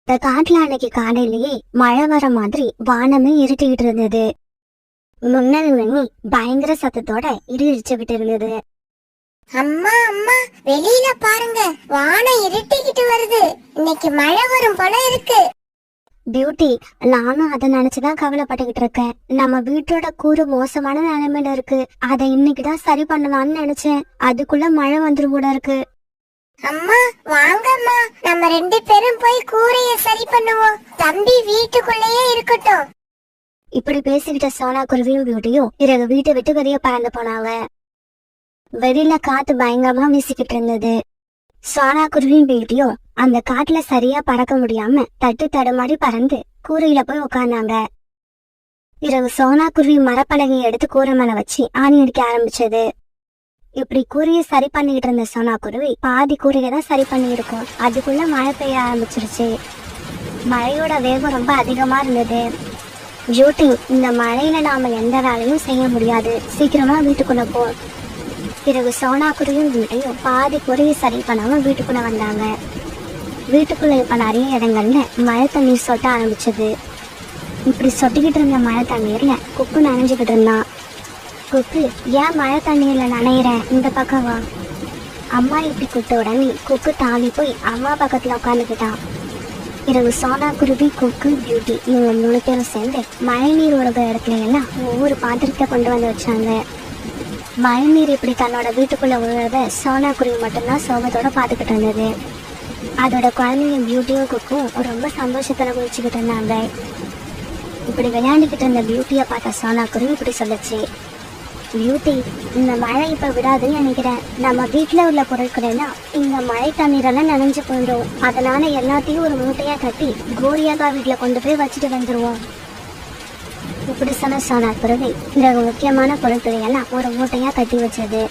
இந்த காட்டுல அன்னைக்கு காலையிலேயே மழை வர மாதிரி வானமே இருட்டிக்கிட்டு இருந்தது. முன்னல் மணி பயங்கர சத்தத்தோட இடிச்சுக்கிட்டு இருந்தது. அம்மா அம்மா, வெளியில பாருங்க, வானம் இருட்டிக்கிட்டு வருது. இன்னைக்கு மழை வரும் போல இருக்கு. பியூட்டி, நானும் அதை நினைச்சுதான் கவலைப்பட்டுக்கிட்டு இருக்கேன். நம்ம வீட்டோட கூறு மோசமான நிலைமையில இருக்கு. அதை இன்னைக்குதான் சரி பண்ணலாம்னு நினைச்சேன். அதுக்குள்ள மழை வந்துரும் கூட இருக்கு. அம்மா வாங்கம்மா, நம்ம 2 பேரும் போய் கூரைய சரி பண்ணுவோம். தம்பி வீட்டுக்குள்ளேயே இருக்கட்டும். இப்படி பேசிக்கிட்ட சோனா குருவியும் பியூட்டியும் பிறகு வீட்டை விட்டு வெளியே பறந்து போனாங்க. வெளியில காத்து பயங்கரமா வீசிக்கிட்டு இருந்தது. சோனா குருவியும் பியூட்டியும் அந்த காட்டுல சரியா பறக்க முடியாம தட்டு தடுமாடி பறந்து கூரையில போய் உட்கார்ந்தாங்க. பிறகு சோனா குருவி மரப்பலகையை எடுத்து கூரை மேல வச்சு ஆணி அடிக்க ஆரம்பிச்சது. இப்படி கூரையை சரி பண்ணிக்கிட்டு இருந்த சோனா குருவி பாதி கூரையை தான் சரி பண்ணி இருக்கும். அதுக்குள்ள மழை பெய்ய ஆரம்பிச்சிருச்சு. மழையோட வேகம் ரொம்ப அதிகமா இருந்தது. பியூட்டி, இந்த மழையில நாம எந்த வேலையும் செய்ய முடியாது, சீக்கிரமா வீட்டுக்குள்ள போ. பிறகு சோனா குருவியும் பியூட்டியும் பாதி கூரையை சரி பண்ணாம வீட்டுக்குள்ள வந்தாங்க. வீட்டுக்குள்ள இப்ப நிறைய இடங்கள்ல மழை தண்ணீர் சொட்ட ஆரம்பிச்சது. இப்படி சொட்டிக்கிட்டு இருந்த மழை தண்ணீர்ல குக்கு நனைஞ்சுக்கிட்டு இருந்தான். குக்கு, ஏன் மழை தண்ணீர்ல நனையிற, இந்த பக்கம் வா. அம்மா இப்படி கூப்பிட்ட உடனே குக்கு தாவி போய் அம்மா பக்கத்துல உட்காந்துக்கிட்டான். பிறகு சோனா குருவி, குக்கு, பியூட்டி இவங்க 3 பேரும் சேர்ந்து மழை நீர் ஒழுகிற இடத்துல எல்லாம் ஒவ்வொரு பாத்திரத்தை கொண்டு வந்து வச்சாங்க. மழை நீர் இப்படி தன்னோட வீட்டுக்குள்ள விழுறத சோனா குருவி மட்டும்தான் சோகத்தோட பாத்துக்கிட்டு இருந்தது. அதோட குழந்தைங்க பியூட்டியும் குக்கும் ரொம்ப சந்தோஷத்துல குளிச்சுக்கிட்டு இருந்தாங்க. இப்படி விளையாண்டுக்கிட்டு இருந்த பியூட்டியை பார்த்த சோனா குருவி இப்படி சொல்லுச்சு. பியூட்டி, இந்த மழை இப்ப விடாதுன்னு நினைக்கிறேன். நம்ம வீட்டுல உள்ள பொருட்கள் எல்லாம் இந்த மழை தண்ணீரெல்லாம் நனைஞ்சு போயிடும். அதனால எல்லாத்தையும் ஒரு மூட்டையா கட்டி கோரியாக்கா வீட்டுல கொண்டு போய் வச்சுட்டு வந்துருவோம். இப்படி சொன்ன சோனா குருவி பிறகு முக்கியமான பொருட்களை எல்லாம் ஒரு மூட்டையா கட்டி வச்சது.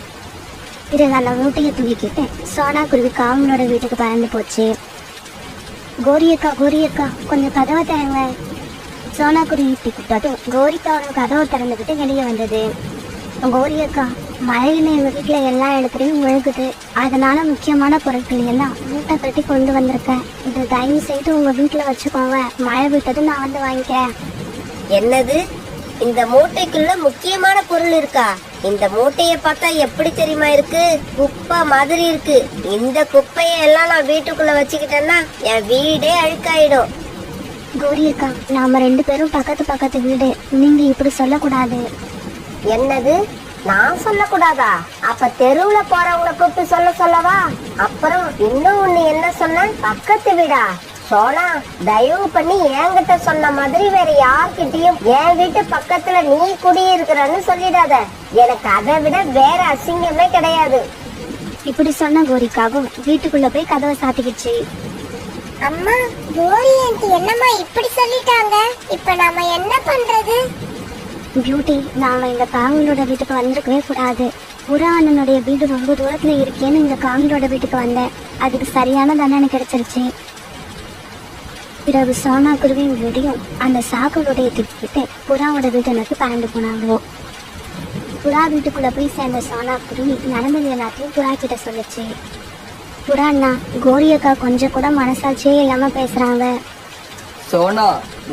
பிறகு அந்த மூட்டையை தூக்கிக்கிட்டு சோனா குருவி காவலோட வீட்டுக்கு பறந்து போச்சு. கோரியக்கா, கோரியக்கா, கொஞ்சம் கதவை திறங்க. சோனா குருவி இப்படி கூப்பிட்டதும் கோரிக்காவோட கதவை திறந்துக்கிட்டு வெளியே வந்தது. கோரியக்கா, மழையில எங்க வீட்டுல எல்லா இடத்துலையும் முழுகுது. அதனால முக்கியமான பொருட்கள் எல்லாம் மூட்டை கட்டி கொண்டு வந்திருக்கேன். இது தயவு செய்து உங்க வீட்டுல வச்சுக்கோங்க. மழை விட்டதும் நான் வந்து வாங்கிக்கிறேன். என்னது, இந்த மூட்டைக்குள்ள முக்கியமான பொருள் இருக்கா? இந்த மூட்டைய பார்த்தா எப்படி தெரியுமா இருக்கு? குப்பை மாதிரி இருக்கு. இந்த குப்பைய எல்லாம் நான் வீட்டுக்குள்ள வச்சுக்கிட்டேன்னா என் வீடே அழுக்காயிடும். கோரியக்கா, நாம 2 பேரும் பக்கத்து வீடு. நீங்க இப்படி சொல்லக்கூடாது. என்னது, நான் சொல்லக்கூடாதா? அப்ப தெருவுல போறவங்களை கூப்பிட்டு சொல்லவா? அப்புறம் இன்னும் ஒண்ணு என்ன சொன்ன, பக்கத்து வீடா? சோனா, தயவு பண்ணி என்கிட்ட சொன்ன மாதிரி வேற யார்கிட்டயும் என் வீட்டு பக்கத்துல நீ குடியிருக்கிறன்னு சொல்லிடாத. எனக்கு அதை விட வேற அசிங்கமே கிடையாது. இப்படி சொன்ன கோரிக்காவும் வீட்டுக்குள்ள போய் கதவை சாத்திக்கிச்சு. அம்மா, கோரி ஆண்டி என்னம்மா இப்படி சொல்லிட்டாங்க? இப்ப நாம என்ன பண்றது? பியூட்டி, நாம இந்த காவலோட வீட்டுக்கு வந்திருக்கவே கூடாது. புறா அண்ணனுடைய வீடு ரொம்ப தூரத்துல இருக்கேன்னு இந்த காவலோட வீட்டுக்கு வந்தேன். அதுக்கு சரியான தண்டனை கிடைச்சிருச்சு. பிறகு சோனா குருவியும் வீடியும் அந்த சாக்களுடைய திட்டிக்கிட்டு புறாவோட வீட்டை நோக்கி பறந்து போனாங்க. புறா வீட்டுக்குள்ள போய் சேர்ந்த சோனா குருவி நடந்தது எல்லாத்தையும் புறா கிட்ட சொல்லுச்சு. புறா அண்ணா, கோரியக்கா கொஞ்சம் கூட மனசாட்சியே இல்லாம பேசுறாங்க. சோனா,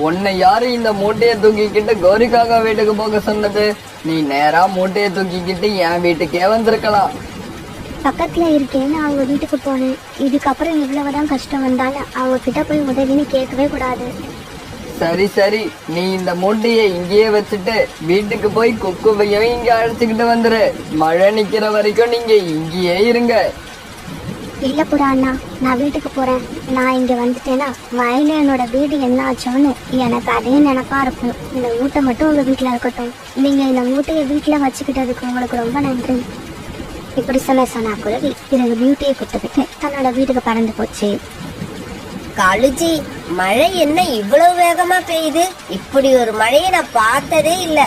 உன்னை யாரு இந்த மூட்டையை தூக்கிக்கிட்டு கோரிக்காக வீட்டுக்கு போக சொன்னது? நீ நேரா மூட்டையை தூக்கிக்கிட்டு என் வீட்டுக்கே வந்திருக்கலாம். பக்கத்துல இருக்கேன்னு அவங்க வீட்டுக்கு போனேன். இதுக்கப்புறம் எவ்வளவுதான் கஷ்டம் வந்தாலும் அவங்க கிட்ட போய் உதவின்னு கேட்கவே கூடாது. சரி சரி, நீ இந்த மூட்டையை இங்கேயே வச்சுட்டு வீட்டுக்கு போய் குக்குவையும் இங்க அழைச்சுக்கிட்டு வந்துரு. மழை நிக்கிற வரைக்கும் நீங்க இங்கேயே இருங்க. இல்ல புறா அண்ணா, நான் வீட்டுக்கு போறேன். நான் இங்க வந்துட்டேன்னா வயல என்னோட வீடு என்ன ஆச்சோன்னு எனக்கு அதே நினைப்பா இருக்கும். இந்த மூட்டை மட்டும் உங்க வீட்டுல இருக்கட்டும். நீங்க இந்த மூட்டையை வீட்டுல வச்சுக்கிட்டதுக்கு உங்களுக்கு ரொம்ப நன்றி. இப்படி சொன்ன சோனா குருவி பிறகு பியூட்டியை கூப்பிட்டுக்கிட்டு தன்னோட வீட்டுக்கு பறந்து போச்சு. காலுஜி, மழை என்ன இவ்வளவு வேகமா பெய்யுது? இப்படி ஒரு மழையை நான் பார்த்ததே இல்ல.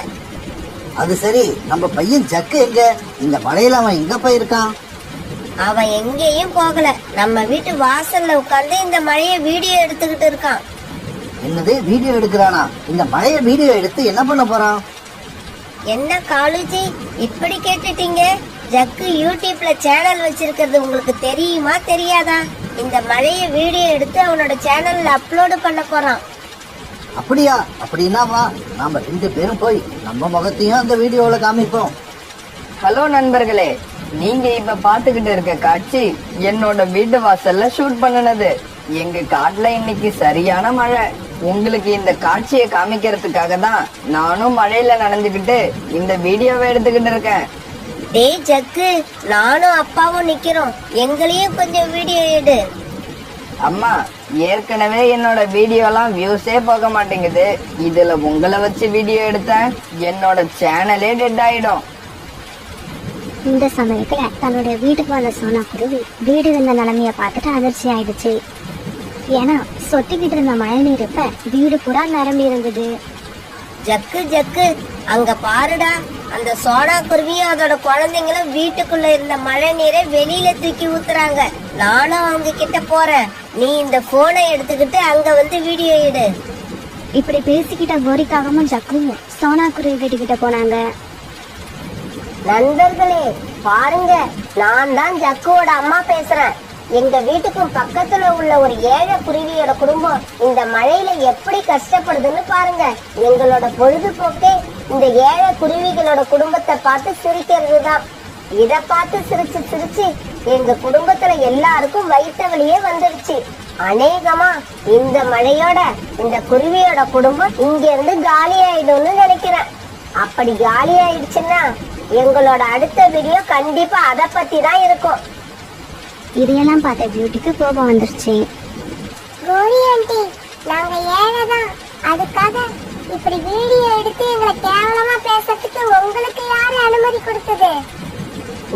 அது சரி, நம்ம பையன் ஜக்கு எங்க? இந்த மழையில அவன் எங்க போயிருக்கான்? அவன் எங்கேயும் போகல. நம்ம வீட்டு வாசல்ல உட்கார்ந்து இந்த மழைய வீடியோ எடுத்துக்கிட்டு இருக்கான். என்னது, வீடியோ எடுக்கிறானா? இந்த மழைய வீடியோ எடுத்து என்ன பண்ண போறான்? என்ன காலுஜி இப்படி கேட்டுட்டீங்க? ஜக்கு யூடியூப்ல சேனல் வச்சிருக்கிறது உங்களுக்கு தெரியுமா தெரியாதா? இந்த மழைய வீடியோ எடுத்து அவனோட சேனல்ல அப்லோடு பண்ண போறான். அப்படியா? அப்படின்னா வா, நாம 2 பேரும் போய் நம்ம முகத்தையும் அந்த வீடியோல காமிப்போம். ஹலோ நண்பர்களே, நீங்க இப்ப பாத்துக்கிட்டு இருக்க காட்சி என்னோட வீட்டு வாசல்ல ஷூட் பண்ணுனது. எங்க காட்டுல இன்னைக்கு சரியான மழை. உங்களுக்கு இந்த காட்சியை காமிக்கிறதுக்காக தான் நானும் மழையில நனைஞ்சுக்கிட்டு இந்த வீடியோவை எடுத்துக்கிட்டு இருக்கேன். டேய் ஜக்கு, நானும் அப்பாவும் நிக்கிறோம், எங்களையும் கொஞ்சம் வீடியோ எடு. அம்மா, ஏற்கனவே என்னோட வீடியோலாம் வியூஸே போக மாட்டேங்குது. இதுல உங்களை வச்சு வீடியோ எடுத்தேன், என்னோட சேனலே டெட் ஆயிடும். இந்த சமயத்துல தன்னுடைய வீட்டுக்கு வந்த சோனா குருவி வீடு இருந்த நிலைமைய பார்த்துட்டு அதிர்ச்சி ஆயிடுச்சு. ஏன்னா சொட்டிக்கிட்டு இருந்த மழை நீர் இப்ப வீடு பூரா நிரம்பி இருந்தது. ஜக்கு ஜக்கு, அங்க பாருடா, அந்த சோனா குருவியும் அதோட குழந்தைங்களும் வீட்டுக்குள்ள இருந்த மழை நீரை வெளியில தூக்கி ஊத்துறாங்க. நானும் அவங்க கிட்ட போறேன், நீ இந்த போனை எடுத்துக்கிட்டு அங்க வந்து வீடியோ எடு. இப்படி பேசிக்கிட்ட கோரிக்காகவும் ஜக்குவும் சோனா குருவி வீட்டுக்கிட்ட போனாங்க. நண்பர்களே பாருங்க, நான் தான் ஜக்குவோட அம்மா பேசுறேன். எங்க வீட்டுக்கும் பக்கத்துல உள்ள ஒரு ஏழை குருவியோட குடும்பம் இந்த மழையில எப்படி கஷ்டப்படுதுன்னு பாருங்க. எங்களோட பொழுதுபோக்கே இந்த ஏழை குருவிகளோட குடும்பத்தை பார்த்து சிரிக்கிறது தான். இத பார்த்து சிரிச்சு சிரிச்சு எங்க குடும்பத்துல எல்லாருக்கும் வயிற்று வலியே வந்துருச்சு. அநேகமா இந்த மழையோட இந்த குருவியோட குடும்பம் இங்க இருந்து காலி ஆயிடும்னு நினைக்கிறேன். அப்படி காலி ஆயிடுச்சுன்னா எங்களோட அடுத்த வீடியோ கண்டிப்பா அத பத்தி தான் இருக்கும். இதையெல்லாம் பார்த்த பியூட்டிக்கு கோபம் வந்துருச்சு. கோரி ஆண்டி, நாங்க ஏழைதான், அதுக்காக இப்படி வீடியோ எடுத்து எங்களை கேவலமா பேசுறதுக்கு உங்களுக்கு யாரு அனுமதி கொடுத்தது?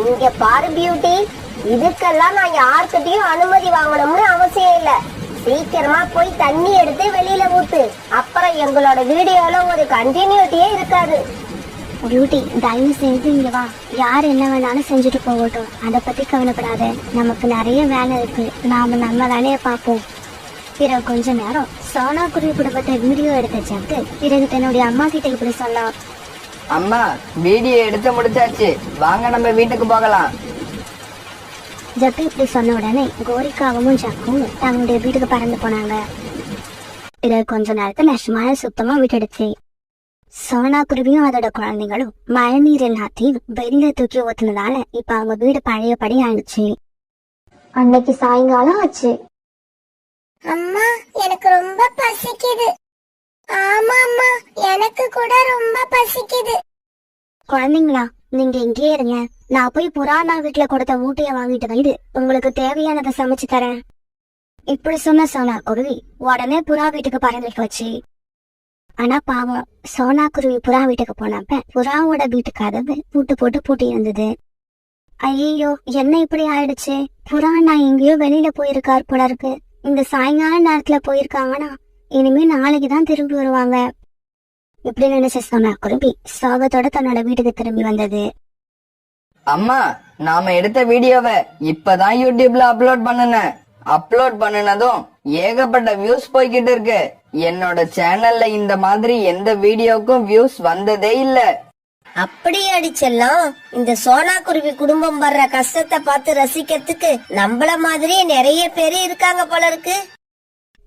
இங்க பாரு பியூட்டி, இதுக்கெல்லாம் நான் யார்கிட்டயும் அனுமதி வாங்கணும்னு அவசியம் இல்ல. சீக்கிரமா போய் தண்ணி எடுத்து வெளியில ஊத்து, அப்புறம் எங்களோட வீடியோல ஒரு கண்டினியூட்டியே இருக்காது. பியூட்டி, தயவு செய்து இங்க வா. யார் என்ன வேணாலும் செஞ்சுட்டு போகட்டும், அதை பத்தி கவலைப்படாத. நமக்கு நிறைய வேலை இருக்கு, நாம நம்ம வேலையை பார்ப்போம். பிறகு கொஞ்ச நேரம் சோனா குருவி குடும்பத்தை வீடியோ எடுத்த ஜக்கு பிறகு தன்னுடைய அம்மா கிட்ட இப்படி சொன்னான். அம்மா, வீடியோ எடுத்து முடிச்சாச்சு, வாங்க நம்ம வீட்டுக்கு போகலாம். ஜக்கு இப்படி சொன்ன உடனே கோரிக்காவும் ஜக்கும் தன்னுடைய வீட்டுக்கு பறந்து போனாங்க. பிறகு கொஞ்ச நேரத்துல மழை சுத்தமா விட்டுடுச்சு. சோனா குருவியும் அதோட குழந்தைங்களும் மழை நீர் எல்லாத்தையும் வெளியில தூக்கி ஊத்துனதால இப்ப அவங்க வீடு பழையபடி ஆயிடுச்சு. அன்னைக்கு சாயங்காலம் ஆச்சு. அம்மா, எனக்கு ரொம்ப பசிக்குது. ஆமா அம்மா, எனக்கு கூட ரொம்ப பசிக்குது. குழந்தைங்களா, நீங்க இங்கேயே இருங்க, நான் போய் புராணா வீட்டுல கொடுத்த மூட்டைய வாங்கிட்டு வந்து உங்களுக்கு தேவையானதை சமைச்சு தரேன். இப்படி சொன்ன சோனா குருவி உடனே புறா வீட்டுக்கு பறந்து வச்சு. ஆனா பாவம், சோனா குருவி புறா வீட்டுக்கு போனப்ப புறாவோட வீட்டு கதவு பூட்டு பூட்டி இருந்தது. ஐயோ, என்ன இப்படி ஆயிடுச்சு? புறா நான் எங்கேயோ வெளியில போயிருக்காரு போல இருக்கு. இந்த சாயங்கால நேரத்துல போயிருக்காங்கன்னா இனிமே நாளைக்குதான் திரும்பி வருவாங்க. இப்படி நினைச்ச சோனா குருவி சோகத்தோட தன்னோட வீட்டுக்கு திரும்பி வந்தது. அம்மா, நாம எடுத்த வீடியோவை இப்பதான் யூடியூப்ல அப்லோட் பண்ணுனேன். அப்லோட் பண்ணினதும் ஏகப்பட்ட வியூஸ் போய்கிட்டு இருக்கு. என்னோட சேனல்ல இந்த மாதிரி எந்த வீடியோக்கும் வியூஸ் வந்ததே இல்ல. அப்படி அடிச்செல்லாம் இந்த சோனா குருவி குடும்பம் வர்ற கஷ்டத்தை பார்த்து ரசிக்கிறதுக்கு நம்மள மாதிரி நிறைய பேரு இருக்காங்க போல இருக்கு.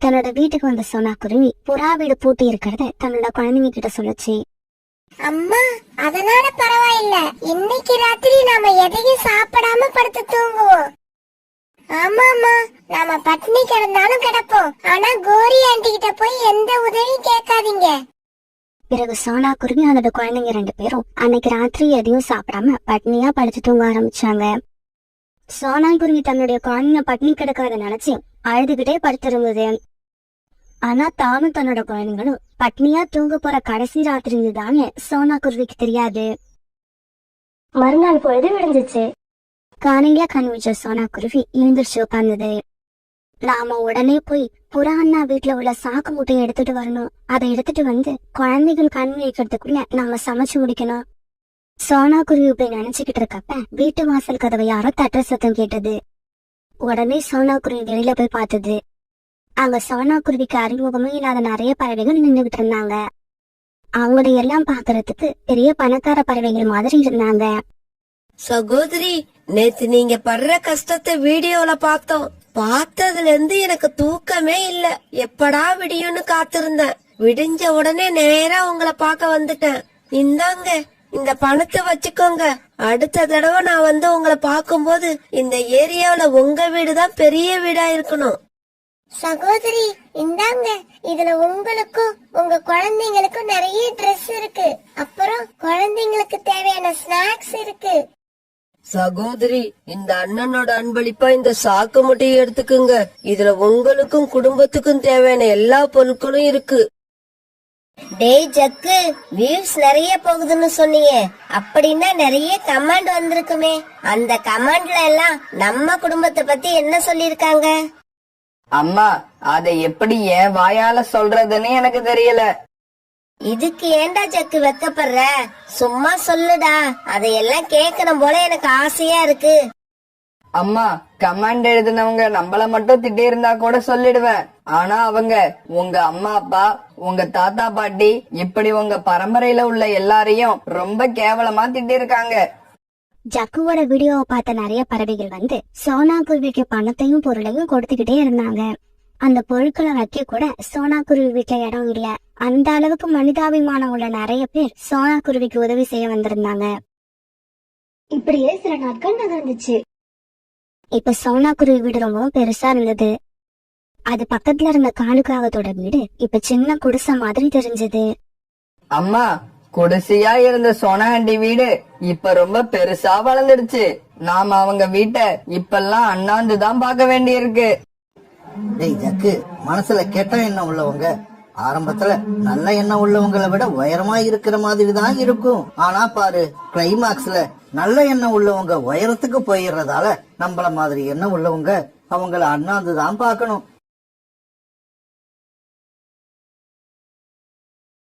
தன்னோட வீட்டுக்கு வந்த சோனா குருவி புறா வீடு பூட்டி இருக்கிறத தன்னோட குழந்தைங்க கிட்ட சொல்லுச்சு. அம்மா, அதனால பரவாயில்ல, இன்னைக்கு ராத்திரி நாம எதையும் சாப்பிடாம படுத்து தூங்குவோம். ஆமாமா, நாம பட்னி கிடந்தாலும் கிடப்போம், ஆனா கோரி ஆண்டி கிட்ட போய் எந்த உதவியும் கேட்காதீங்க. பிறகு சோனா குருவி அதோட குழந்தைங்க 2 பேரும் அன்னைக்கு ராத்திரி எதையும் சாப்பிடாம பட்னியா படுத்து தூங்க ஆரம்பிச்சாங்க. சோனா குருவி தன்னுடைய குழந்தைங்க பட்னி கிடக்கிறத நினைச்சு அழுதுகிட்டே படுத்திருந்தது. ஆனா தானும் தன்னோட குழந்தைங்களும் பட்னியா தூங்க போற கடைசி ராத்திரி தானே சோனா குருவிக்கு தெரியாது. மறுநாள் பொழுது விடிஞ்சிச்சு. காலையில கண் வச்ச சோனா குருவி எழுந்திரிச்சு உட்கார்ந்தது. நாம உடனே போய் புறா அண்ணா வீட்டுல உள்ள சாக்கு மூட்டையை எடுத்துட்டு வரணும். அதை எடுத்துட்டு வந்து குழந்தைகள் கண் வைக்கிறதுக்குள்ள நாம சமைச்சு முடிக்கணும். சோனா குருவி இப்படி நினைச்சுக்கிட்டு இருக்கப்ப வீட்டு வாசல் கதவை யாரோ தட்டுற சத்தம் கேட்டது. உடனே சோனா குருவி வெளியில போய் பார்த்தது. அங்க சோனா குருவிக்கு அறிமுகமே இல்லாத நிறைய பறவைகள் நின்றுகிட்டு இருந்தாங்க. அவங்களை எல்லாம் பாக்குறதுக்கு பெரிய பணக்கார பறவைகள் மாதிரி இருந்தாங்க. சகோதரி, நேத்து நீங்க படுற கஷ்டத்தை வீடியோல பார்த்தோம். பார்த்ததுல இருந்து எனக்கு தூக்கமே இல்ல. எப்படா விடியும்னு காத்திருந்தேன். விடிஞ்ச உடனே நேரா உங்களை பார்க்க வந்துட்டேன். இந்தாங்க, இந்த பணத்தை வச்சுக்கோங்க. அடுத்த தடவை நான் வந்து உங்களை பார்க்கும்போது இந்த ஏரியாவுல உங்க வீடுதான் பெரிய வீடா இருக்கணும். சகோதரி, இந்தாங்க. இதுல உங்களுக்கும் உங்க குழந்தைங்களுக்கும் நிறைய ட்ரெஸ் இருக்கு. அப்புறம் குழந்தைங்களுக்கு தேவையான ஸ்நாக்ஸ் இருக்கு. சகோதரி, இந்த அண்ணனோட அன்பளிப்பா இந்த சாக்கு முட்டையை எடுத்துக்குங்க. இதுல உங்களுக்கும் குடும்பத்துக்கும் தேவையான எல்லா பொருட்களும் இருக்கு. டேய் ஜக்கு, வியூஸ் நிறைய போகுதுன்னு சொன்னீங்க. அப்படின்னா நிறைய கமெண்ட் வந்திருக்குமே. அந்த கமெண்ட்ல எல்லாம் நம்ம குடும்பத்தை பத்தி என்ன சொல்லிருக்காங்க? அம்மா, அதை எப்படி என் வாயால சொல்றதுன்னு எனக்கு தெரியல. இதுக்கு ஏன்டா ஜக்கு வெக்கப்படுற? சும்மா சொல்லுடா, அதையெல்லாம் கேட்கணும் போல எனக்கு ஆசையா இருக்கு. அம்மா, கமாண்ட் எழுதினவங்க நம்மள மட்டும் திட்டி இருந்தா கூட சொல்லிடுவேன். ஆனா அவங்க உங்க அம்மா அப்பா, உங்க தாத்தா பாட்டி, இப்படி உங்க பரம்பரையில உள்ள எல்லாரையும் ரொம்ப கேவலமா திட்டி இருக்காங்க. ஜக்குவோட வீடியோவை பார்த்த நிறைய பறவைகள் வந்து சோனா குருவிக்கு பணத்தையும் பொருளையும் கொடுத்துக்கிட்டே இருந்தாங்க. அந்த பொருட்களை வைக்க கூட சோனா குருவி வீட்டுல இடம் இல்ல. அந்த அளவுக்கு மனிதாபிமானம் உள்ள நிறைய பேர் சோனா குருவிக்கு உதவி செய்ய வந்திருந்தாங்க. இப்படியே சில நாட்கள் நகர்ந்துச்சு. இப்ப சோனா குருவி வீடு ரொம்பவும் பெருசா இருந்தது. அது பக்கத்துல இருந்த காலுக்காகத்தோட வீடு இப்ப சின்ன குடிசை மாதிரி தெரிஞ்சது. அம்மா, குடிசையா இருந்த சோனா ஆண்டி வீடு இப்ப ரொம்ப பெருசா வளர்ந்துடுச்சு. நாம அவங்க வீட்டை இப்பெல்லாம் அண்ணாந்துதான் பார்க்க வேண்டியிருக்கு. டேய் ஜக்கு, மனசுல கெட்ட எண்ணம் உள்ளவங்க ஆரம்பத்துல நல்ல எண்ணம் உள்ளவங்களை விட உயரமா இருக்கிற மாதிரி தான் இருக்கும். ஆனா பாரு, கிளைமாக்ஸ்ல நல்ல எண்ணம் உள்ளவங்க உயரத்துக்கு போயிடுறதால நம்மள மாதிரி எண்ணம் உள்ளவங்க அவங்கள அண்ணாந்துதான் பார்க்கணும்.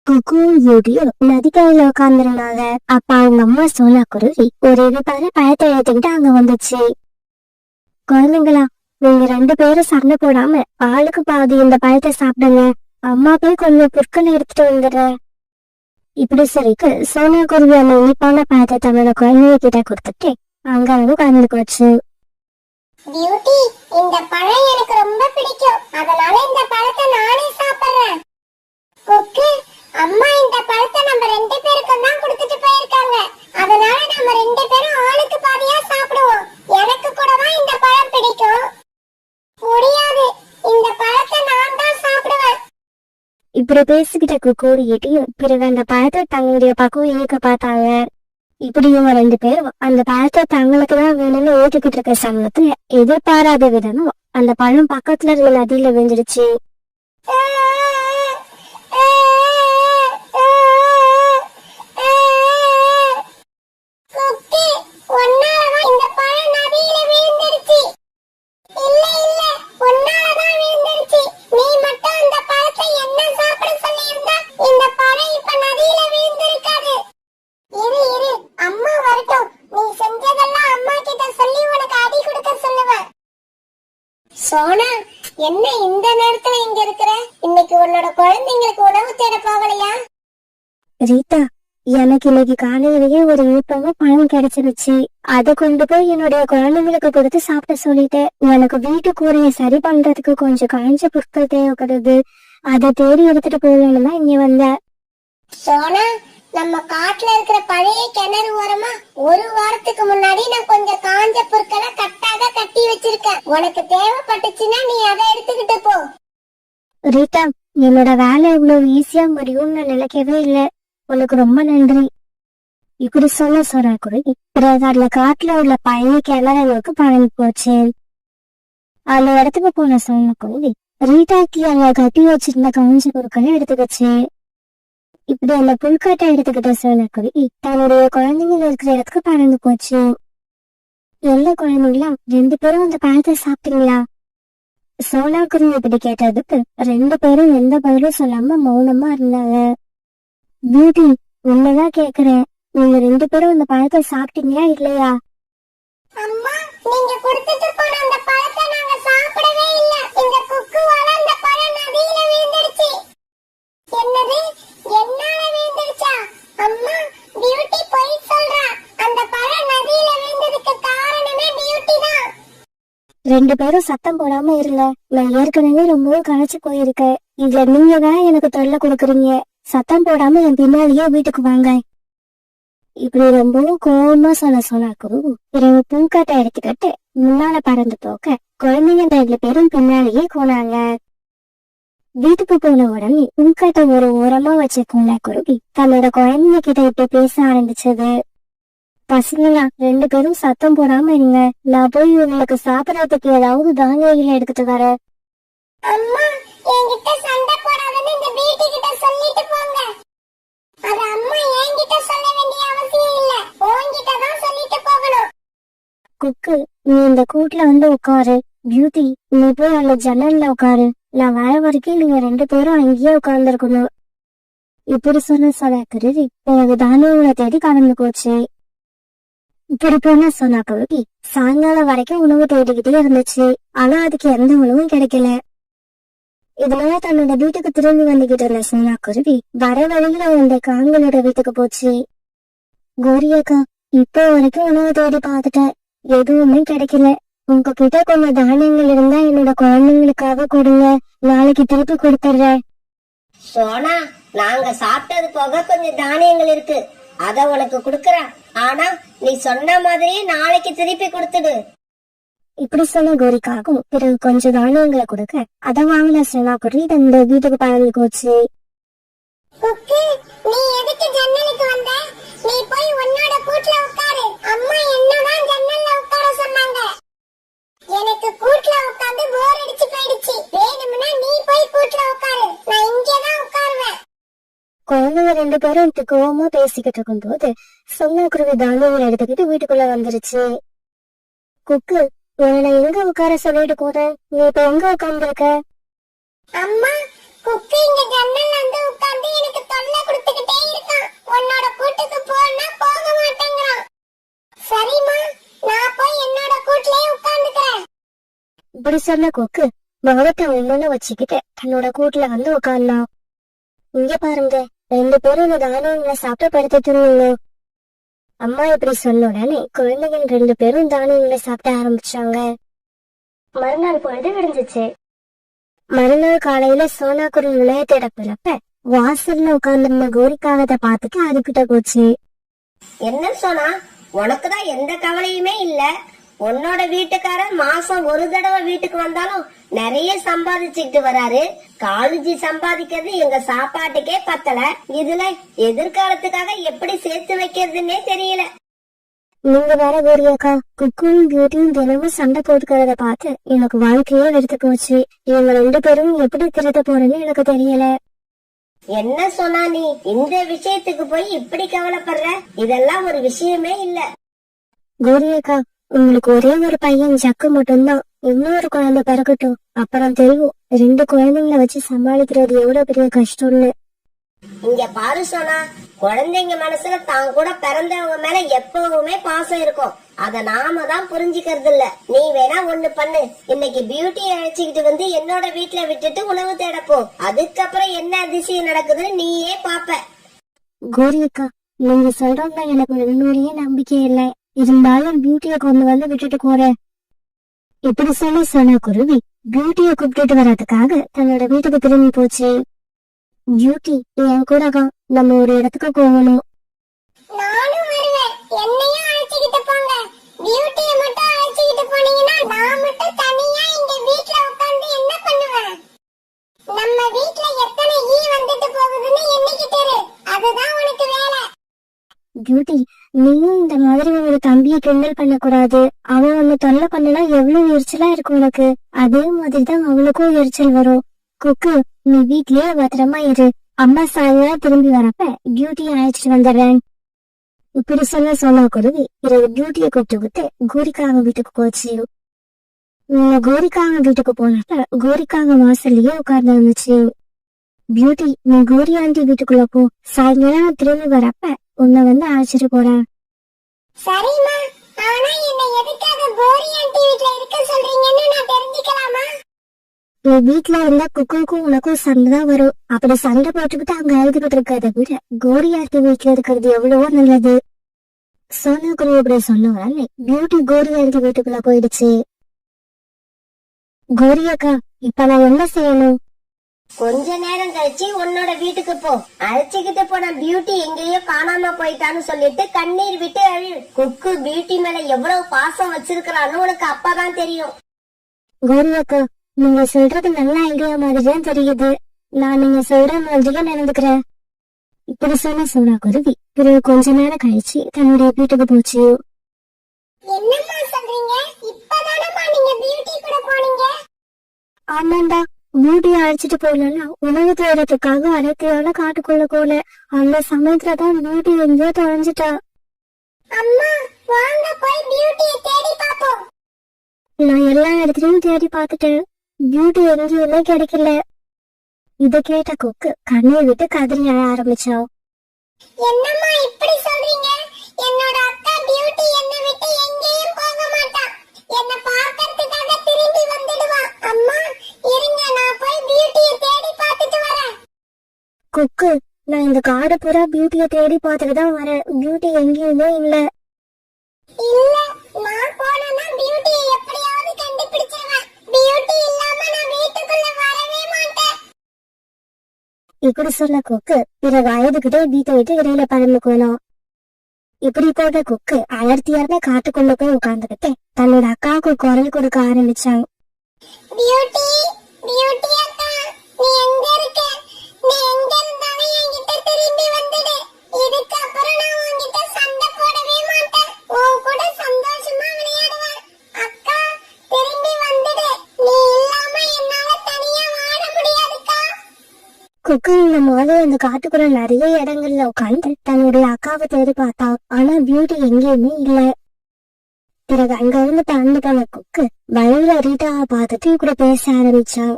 குக்கு யூடியோ நதிக்கரையில உட்கார்ந்துருந்தாங்க. அப்ப அவங்க அம்மா சோனா குருவி ஒரு பாரு பழத்தை எடுத்துக்கிட்டு அங்க வந்துச்சு. குழந்தைங்களா, நீங்க 2 பேரும் சண்டை போடாம ஆளுக்கு பாதி இந்த பழத்தை சாப்பிடுங்க. அம்மா போய் கொஞ்சம் புற்களை எடுத்துட்டு வந்துடுற. இப்படி சொல்லிட்டு சோனா குருவி அந்த இனிப்பான பழத்தை தன்னோட குழந்தைங்க கிட்ட கொடுத்துட்டு அங்க வந்து கலந்து போச்சு. பியூட்டி, இந்த பழம் எனக்கு ரொம்ப பிடிக்கும். அதனால இந்த பழத்தை நானே சாப்பிடுறேன். குக்கு, அம்மா இந்த பழத்தை நம்ம 2 பேருக்கும் தான் கொடுத்துட்டு போயிருக்காங்க. அதனால நம்ம 2 பேரும் ஆளுக்கு பாதியா சாப்பிடுவோம். எனக்கு கூட தான் இந்த பழம் பிடிக்கும். முடியாது, இந்த பழத்தை நான் தான் சாப்பிடுவேன். இப்படி பேசிக்கிட்ட குக்கூடியிட்டையும் பிறகு அந்த பழத்தை தங்களுடைய பக்கம் இழுக்க பார்த்தாங்க. இப்படி இவங்க 2 பேரும் அந்த பழத்தை தங்களுக்கு தான் வேணும்னு ஓட்டுக்கிட்டு இருக்க சமயத்துல எதிர்பாராத விதமா அந்த பழம் பக்கத்துல இருந்த நதியில விழுந்துடுச்சு. குக்கு, உன்னாலதான் இந்த பழம் நதியில விழுந்துடுச்சு. இல்ல இல்ல, உன்னாலதான் விழுந்துடுச்சு. நீ மட்டும் அந்த பழத்தை என்ன சாப்பிட சொல்லியிருந்தா இந்த பழம் இப்ப நதியில விழுந்திருக்காது. இரு இரு, அம்மா வரட்டும். நீ செஞ்சதெல்லாம் அம்மா கிட்ட சொல்லி உனக்கு அடி கொடுக்க சொல்லுவேன். சோனா, என்ன இந்த நேரத்துல இங்க இருக்கிற? இன்னைக்கு உன்னோட குழந்தைங்களுக்கு உணவு தேட போகலையா? ரீதா, எனக்கு இன்னைக்கு காலையிலேயே ஒரு இனிப்பான பழம் கிடைச்சிருச்சு. அதை கொண்டு போய் என்னுடைய குழந்தைங்களுக்கு கொடுத்து சாப்பிட சொல்லிட்டேன். எனக்கு வீட்டு கூரையை சரி பண்றதுக்கு கொஞ்சம் காய்ஞ்ச பொருட்கள் தேவைப்படுது. அதை தேடி எடுத்துட்டு போகணும்னு தான் இங்க வந்தேன். சோனா, நம்ம காட்டுல இருக்கிற பழைய கிணறு ஓரமா ஒரு வாரத்துக்கு முன்னாடி நான் கொஞ்சம் காஞ்ச பொருட்களை கட்டாக கட்டி வச்சிருக்கேன். உனக்கு தேவைப்பட்டுச்சுன்னா நீ அதை எடுத்துக்கிட்டு போ. ரீதா, என்னோட வேலை இவ்வளவு ஈஸியா முடியும்னு நான் நினைக்கவே இல்லை. உனக்கு ரொம்ப நன்றி. இப்படி சொல்ல சொல்ற குருவி பிறகு அதுல காட்டுல உள்ள பழைய கிணறுகளுக்கு பழகி போச்சு. அந்த இடத்துக்கு போன சொன்ன குருவி ரீட்டாக்கு அங்க கட்டி வச்சிருந்த காஞ்ச பொருட்களை எடுத்துக்கிச்சு. இப்படி அந்த புல்காட்டை எடுத்துக்கிட்ட சொன்ன குருவி தன்னுடைய குழந்தைங்க இருக்கிற இடத்துக்கு பறந்து போச்சு. எல்லா குழந்தைங்களா 2 பேரும் அந்த பழத்தை சாப்பிட்டீங்களா? சோனா குருவி இப்படி கேட்டதுக்கு 2 பேரும் எந்த பதிலும் சொல்லாம மௌனமா இருந்தாங்க. பியூட்டி, உன்னதான் கேக்குறேன், நீங்க 2 பேரும் அந்த பழத்தை சாப்பிட்டீங்களா இல்லையா? அம்மா, நீங்க கொடுத்துட்டு போன அந்த பழத்தை நாங்க சாப்பிடவே இல்ல. இந்த குக்குவால அந்த பழம் நதியில விழுந்துடுச்சு. என்னது, என்னால விழுந்துடுச்சா? அம்மா, பியூட்டி பொய் சொல்றா. அந்த பழம் நதியில விழுந்ததுக்கு காரணம் 2 பேரும் சத்தம் போடாம இருங்க. நான் ஏற்கனவே ரொம்பவும் களைச்சு போயிருக்கேன். இதுல நீங்க தான் எனக்கு தொல்லை கொடுக்குறீங்க. சத்தம் போடாம என் பின்னாலேயே வீட்டுக்கு வாங்க. இப்படி ரொம்பவும் கோபமா சொன்னாக்கும் பிறகு பூக்காட்டை எடுத்துக்கிட்டு முன்னால பறந்து போக்க குழந்தைங்க 2 பேரும் பின்னாலேயே போனாங்க. வீட்டுக்கு போன உடனே பூக்காட்டை ஒரு ஓரமா வச்ச குருவி தன்னோட குழந்தைங்க கிட்ட இப்படி பேச ஆரம்பிச்சது. பசங்களா 2 பேரும் சத்தம் போடாம இருங்க. நான் போய் உங்களுக்கு சாப்பிடறதுக்கு ஏதாவது தானியங்களை எடுத்துட்டு வரேன். அம்மா என்கிட்ட சண்டை போடாதன்னு இந்த வீட்டு கிட்ட சொல்லிட்டு போங்க. அது அம்மா என்கிட்ட சொல்ல வேண்டிய அவசியம் இல்ல, உன்கிட்ட தான் சொல்லிட்டு போகணும். குக்கு, நீ இந்த கூட்டுல வந்து உட்காரு. பியூட்டி, நீ போய் அந்த ஜன்னல்ல உட்காரு. நான் வர வரைக்கும் நீங்க 2 பேரும் அங்கேயே உட்கார்ந்துருக்கணும். இப்படி சொன்ன குருவி எனக்கு தானியங்களை தேடி கலந்து போச்சு. இப்படி போன குருவி சாயங்காலம் வரைக்கும் உணவு தேடிக்கிட்டே இருந்துச்சு. ஆனா அதுக்கு எந்த உணவும் கிடைக்கல. இதனால தன்னோட வீட்டுக்கு திரும்பி வந்துகிட்டு இருந்த குருவி வர வழியில அந்த காங்களோட வீட்டுக்கு போச்சு. கோரியக்கா, இப்போ வரைக்கும் உணவு தேடி பார்த்துட்டேன், எதுவுமே கிடைக்கல. உங்ககிட்ட கொஞ்சம் தானியங்கள் இருந்தா என்னோட குழந்தைங்களுக்காக கொடுங்க, நாளைக்கு திருப்பி கொடுத்துட்றேன். சோனா, நாங்க சாப்பிட்டது போக கொஞ்சம் தானியங்கள் இருக்கு, அத உனக்கு குடுக்கறேன். ஆனா நீ சொன்ன மாதிரியே நாளைக்கு திருப்பி கொடுத்துடு. இப்படி சொன்ன கோரிக்காகும் பிறகு கொஞ்சம் தானியங்களை கொடுக்க அதை வாங்கின குருவி அந்த வீட்டுக்கு பறந்து போச்சு. குக்கு, நீ எதுக்கு ஜன்னலுக்கு வந்த? நீ போய் உன்னோட கூட்ல உட்காரு. அம்மா என்னதான் ஜன்னல்ல உட்கார சொன்னாங்க. எனக்கு கூட்ல உட்கார்ந்து போர் அடிச்சு போயிடுச்சு. வேணும்னா நீ போய் கூட்ல உட்காரு, நான் இங்கதான் உட்காருவேன். குழந்தைங்க 2 பேரும் கோவமா பேசிக்கிட்டு இருக்கும் போது குருவி தானியங்களை எடுத்துக்கிட்டு வீட்டுக்குள்ள வந்துருச்சு. குக்கு, உன்னை எங்க உட்கார சொல்லிட்டு போறேன், நீ இப்ப எங்க உட்கார்ந்துருக்க? அம்மா, குக்கு இங்க ஜன்னல்ல வந்து உட்கார்ந்து எனக்கு தொல்லை கொடுத்துக்கிட்டே இருக்கான். உன்னோட கூட்டுக்கு போனா போக மாட்டேங்கிறான். சரிம்மா, நான் போய் என்னோட கூட்லயே உட்கார்ந்துக்கிறேன். இப்படி சொன்ன குக்கு முகத்தை ஒண்ணு வச்சுக்கிட்டு தன்னோட கூட்டுல வந்து உட்கார்ந்தான். இங்க பாருங்க, 2 பேரும் இந்த தானியங்களை சாப்பிட்டு படுத்துட்டு இருந்தீங்க. அம்மா இப்படி சொன்ன உடனே குழந்தைகள் 2 பேரும் தானியங்களை சாப்பிட ஆரம்பிச்சாங்க. மறுநாள் பொழுது விடிஞ்சிச்சு. மறுநாள் காலையில குருவி விளையாட்டு இடப்ப வாசல்ல உட்கார்ந்துருந்த கோரிக்காகத்தை பார்த்துட்டு அதுகிட்ட போச்சு. என்ன சோனா, உனக்குதான் எந்த கவலையுமே இல்ல. உன்னோட வீட்டுக்காரர் மாசம் ஒரு தடவை வீட்டுக்கு வந்தாலும் நிறைய சம்பாதிச்சுக்கிட்டு வராரு. காலேஜி சம்பாதிக்கிறது எங்க சாப்பாட்டுக்கே பத்தல. இதுல எதிர்காலத்துக்காக எப்படி சேர்த்து வைக்கிறதுன்னே தெரியல. நீங்க வேற கோரியாக்கா, குக்கும் பியூட்டியும் தினமும் சண்டை போட்டுக்கிறத பார்த்து எனக்கு வாழ்க்கையே வெறுத்து போச்சு. இவங்க 2 பேரும் எப்படி திருத்த போறேன்னு எனக்கு தெரியல. என்ன சொன்னா நீ இந்த விஷயத்துக்கு போய் இப்படி கவலைப்படுற? இதெல்லாம் ஒரு விஷயமே இல்ல. கோரியாக்கா, உங்களுக்கு ஒரே ஒரு பையன் ஜக்கு மட்டும்தான். இன்னொரு குழந்தை பிறக்கட்டும், அப்புறம் தெரியும் 2 குழந்தைங்களை வச்சு சமாளிக்கிறது எவ்வளவு பெரிய கஷ்டம்னு. இங்க பாரு சோனா, குழந்தைங்க மனசுல தான் கூட பிறந்தவங்க மேல எப்பவுமே பாசம் இருக்கும். அத நாம தான் புரிஞ்சுக்கிறது இல்ல. நீ வேணா ஒண்ணு பண்ணு, இன்னைக்கு பியூட்டியை அழைச்சிக்கிட்டு வந்து என்னோட வீட்டுல விட்டுட்டு உணவு தேடப்போ. அதுக்கப்புறம் என்ன அதிசயம் நடக்குதுன்னு நீயே பாப்ப. கோரியக்கா, நீங்க சொல்றதுல எனக்கு உண்மையிலேயே நம்பிக்கை இல்லை. இருந்தாலும் பியூட்டியை கொண்டு வந்து விட்டுட்டு போறேன். இப்படி சொன்ன குருவி பியூட்டியை கூப்பிட்டுட்டு வர்றதுக்காக தன்னோட வீட்டுக்கு திரும்பி போச்சு. பியூட்டி, என் கூட நம்ம ஒரு இடத்துக்கு போகணும். நானும் வருவேன், என்னையும் அழைச்சிக்கிட்டு போங்க. பியூட்டியை மட்டும் அழைச்சிக்கிட்டு போனீங்கன்னா நான் மட்டும் தனியா இங்க வீட்ல உட்கார்ந்து என்ன பண்ணுவேன்? நம்ம வீட்ல எத்தனை ஈ வந்துட்டு போகுதுன்னு எண்ணிக்கிட்டு இரு, அதுதான் உனக்கு வேலை. பியூட்டி, நீயும் இந்த மாதிரி ஒரு தம்பியை கிண்டல் பண்ணக்கூடாது. அவன் ஒண்ணு தொல்லை பண்ணனா எவ்வளவு எரிச்சலா இருக்கும் உனக்கு. அதே மாதிரிதான் அவனுக்கும் எரிச்சல் வரும். குக்கு, நீ வீட்லயே பத்திரமா இரு. அம்மா சாயங்காலம் திரும்பி வரப்ப பியூட்டியை அழைச்சிட்டு வந்துடுறேன். இப்படி சொன்ன குருவி பிறகு பியூட்டியை கூப்பிட்டு கோரிக்காக வீட்டுக்கு போச்சு. கோரிக்காக வீட்டுக்கு போனப்ப கோரிக்காக வாசல்லையே உட்கார்ந்து இருந்துச்சு. பியூட்டி, நீ கோரி ஆண்டி வீட்டுக்குள்ள போ. சாயங்காலம் திரும்பி வரப்ப உன்னை வந்து அழைச்சிட்டு போறேன். சரிம்மா, ஆனா என்ன எதுக்காக கோரி ஆண்டி வீட்ல இருக்க சொல்றீங்கன்னு நான் தெரிஞ்சுக்கலாமா? நீ வீட்டுல இருந்தா குக்குக்கும் உனக்கும் சண்டை தான் வரும். அப்படி சண்டை போட்டுக்கிட்டு அங்க எழுதிக்கிட்டு இருக்கிறத விட கோரி ஆண்டி வீட்டுல இருக்கிறது எவ்வளவோ நல்லது. சோனா குருவி இப்படி சொன்ன உடனே பியூட்டி கோரி ஆண்டி வீட்டுக்குள்ள போயிடுச்சு. கோரி அக்கா, இப்ப நான் என்ன செய்யணும்? கொஞ்ச நேரம் கழிச்சு உன்னோட வீட்டுக்கு போ. அழைச்சுக்கிட்டு போன பியூட்டி எங்கேயோ காணாம போயிட்டான்னு சொல்லிட்டு கண்ணீர் விட்டு அழு. குக்கு பியூட்டி மேல எவ்வளவு பாசம் வச்சிருக்கிறான்னு உனக்கு அப்பதான் தெரியும். கோரி அக்கா, நீங்க சொல்றது நல்ல ஐடியா மாதிரிதான் தெரியுது. நான் நீங்க சொல்ற மாதிரியே நடந்துக்கிறேன். இப்படி சொன்ன சோனா குருவி பிறகு கொஞ்ச நேரம் கழிச்சு தன்னுடைய வீட்டுக்கு போச்சு. என்னம்மா சொல்றீங்க? இப்பதானம்மா நீங்க பியூட்டி கூட போனீங்க. ஆமாண்டா, பியூட்டியை அழைச்சிட்டு போகலன்னா உணவு தேடுறதுக்காக அடர்த்தியான காட்டுக்குள்ள போல. அந்த சமயத்துலதான் பியூட்டி எங்கேயோ தொலைஞ்சிட்டா. அம்மா வாங்க போய் பியூட்டியை தேடி பாப்போம். நான் எல்லா இடத்துலயும் தேடி பார்த்துட்டேன். பியூட்டி எங்கேயுமே கிடைக்கல. இத கேட்ட கொக்கு கண்ணை விட்டு கதறி அழ ஆரம்பிச்சா. என்னம்மா இப்படி சொல்றீங்க? என்னோட அக்கா பியூட்டி என்னை விட்டு எங்கேயும் போக மாட்டா. என்ன பார்க்கிறதுக்காக திரும்பி வந்துடுவா. அம்மா இருங்க, நான் போய் பியூட்டியை தேடி பார்த்துட்டு வரேன். கொக்கு, நான் இந்த காடு பூரா பியூட்டியை தேடி பார்த்துட்டு தான் வரேன். பியூட்டி எங்கேயுமே இல்ல. இல்ல, நான் போனா பியூட்டியை எப்படியாவது கண்டுபிடிச்சிருவேன். பியூட்டி இல்லாம நான் வீட்டுக்குள்ள வரவே மாட்டேன். இப்படி சொன்ன கொக்கு பிறகு அழுதுகிட்டே வீட்டை விட்டு இடையில பறந்து போனோம். இப்படி போன கொக்கு அடர்த்தியான காட்டுக்குள்ள போய் உட்கார்ந்துகிட்டு தன்னோட அக்காவுக்கு குரல் கொடுக்க ஆரம்பிச்சான். பியூட்டி, பியூட்டி அக்கா, நீ எங்க இருக்க? நீ எங்க இருந்தாலும் என்கிட்ட திரும்பி வந்துடு. இதுக்கப்புறம் நான் உன்கிட்ட சண்டை போடவே மாட்டேன். உன் கூட சந்தோஷமா விளையாடுவேன். அக்கா திரும்பி வந்துடு. நீ இல்லாம என்னால தனியா வாழ முடியாதுக்கா. கொக்கு இந்த மாதிரி அந்த காட்டுக்குள்ள நிறைய இடங்கள்ல உட்காந்து தன்னுடைய அக்காவை தேடி பார்த்தா. ஆனா பியூட்டி எங்கேயுமே இல்ல. பிறகு அங்க இருந்து பறந்து போன கொக்கு வழியில ரீட்டாவை பார்த்துட்டு கூட பேச ஆரம்பிச்சான்.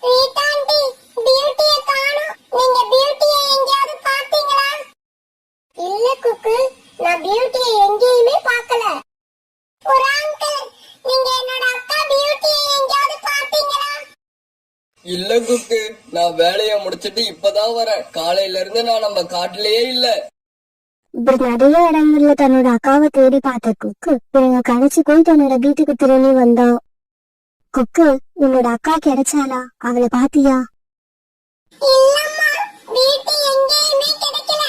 ரீட்டா ஆண்டி, பியூட்டியை காணோம். நீங்க பியூட்டியை எங்கேயாவது பாத்தீங்களா? இல்ல குக்கு, நான் பியூட்டியை எங்கேயுமே பார்க்கல. ஒரு அங்கிள், நீங்க என்னோட அக்கா பியூட்டியை எங்கேயாவது பாத்தீங்களா? இல்ல குக்கு, நான் வேலைய முடிச்சிட்டு இப்பதான் வரேன். காலையில இருந்து நான் நம்ம காட்டுலயே இல்ல. இப்படி நிறைய இடங்கள்ல தன்னோட அக்காவை தேடி பார்த்த கொக்கு பிறகு கடைசி போய் தன்னோட வீட்டுக்கு திரும்பி வந்தான். கொக்கு, உன்னோட அக்கா கிடைச்சாளா? அவளை பாத்தியா? இல்லம்மா, பியூட்டி எங்கேயுமே கிடைக்கல.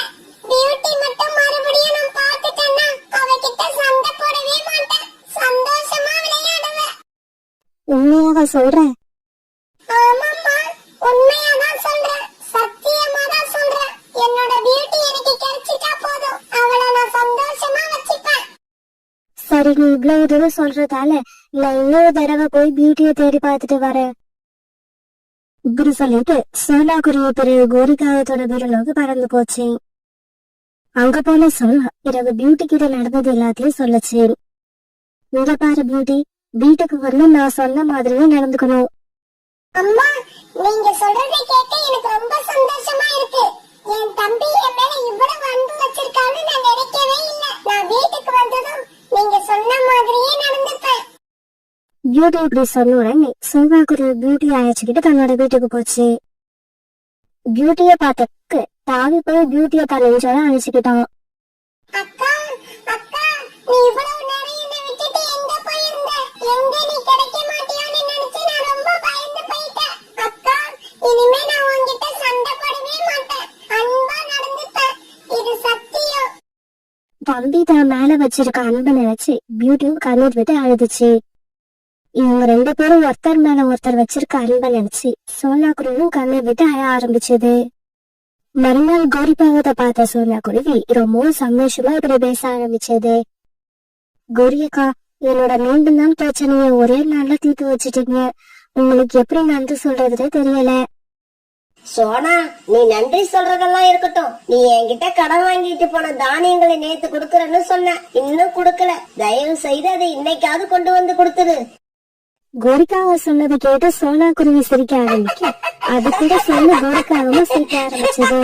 பியூட்டி மட்டும் மறுபடியும் நான் பார்த்துட்டேன்னா அவகிட்ட சண்டை போடவே மாட்டேன். சந்தோஷமா விளையாடுவேன். உண்மையாக சொல்றேன்? ஆமாம்மா, உண்மையாதான் சொல்றேன். சத்தியமா தான் சொல்றேன். என்னோட பியூட்டி எனக்கு கிடைச்சிட்டா போதும். அவளை நான் சந்தோஷமா வச்சுப்பேன். சரி, நீ இவ்வளவு தூரம் சொல்றதால நான் இன்னொரு தடவை போய் பியூட்டியை தேடி பார்த்துட்டு வரேன். இப்படி சொல்லிட்டு சோனா குருவி பிறகு கோரிக்காகத்தோட வீரலோக்கு பறந்து போச்சு. அங்க போன சோனா பிறகு பியூட்டி கிட்ட நடந்தது எல்லாத்தையும் சொல்லுச்சு. இங்க பாரு பியூட்டி, வீட்டுக்கு வந்து நான் சொன்ன மாதிரியே நடந்துக்கணும். அம்மா, நீங்க சொல்றதை கேட்க எனக்கு ரொம்ப சந்தோஷமா இருக்கு. என் தம்பி என் மேல இவ்வளவு அன்பு வச்சிருக்கான்னு நான் நினைக்கவே இல்லை. நான் வீட்டுக்கு வந்ததும் நீங்க சொன்ன மாதிரியே நடந்துப்பேன். பியூட்டி இப்படி சொன்ன உடனே சோனா குருவி பியூட்டியை அழைச்சுக்கிட்டு தன்னோட வீட்டுக்கு போச்சு. பியூட்டிய பார்த்துக்கு தாவி போய் பியூட்டியை தன் நெஞ்சோட அழைச்சுக்கிட்டான். அக்கா, அக்கா, நீ இவ்வளவு நேரம் என்னை விட்டுட்டு எங்க போயிருந்த? எங்க நீ கிடைக்க மாட்டியோன்னு நினைச்சு நான் ரொம்ப பயந்து போயிட்டேன். அக்கா, இனிமே நான் உன்கிட்ட சண்டை போடவே மாட்டேன். அன்பா நடந்துப்பேன். இது சத்தியம். தம்பி தான் மேல வச்சிருக்க அன்பை நினைச்சு பியூட்டியும் கண்ணீர் விட்டு அழுதுச்சு. இவங்க ரெண்டு பேரும் ஒருத்தர் மேல ஒருத்தர் வச்சிருக்க அன்பை நினைச்சு சோனா குருவியும் கண்ணீர் விட்டு அழ ஆரம்பிச்சது. மறுநாள் கோரிக்காகத்தை பார்த்த சோனா குருவி ரொம்பவும் சந்தோஷமா இப்படி பேச ஆரம்பிச்சது. கோரியக்கா, என்னோட நீண்ட நாள் பிரச்சனைய ஒரே நாள்ல தீர்த்து வச்சுட்டீங்க. உங்களுக்கு எப்படி நன்றி சொல்றதுனே தெரியல. சோனா, நீ நன்றி சொல்றதெல்லாம் இருக்கட்டும். நீ என்கிட்ட கடன் வாங்கிட்டு போன தானியங்களை நேத்து குடுக்கறேன்னு சொன்ன, இன்னும் குடுக்கல. தயவு செய்து அதை இன்னைக்காவது கொண்டு வந்து கொடுத்துரு. கோரிக்காக சொன்னதை கேட்டு சோனா குருவி சிரிக்க ஆரம்பிக்க அது கூட சொன்ன கோரிக்காகவும் சிரிக்க ஆரம்பிச்சது.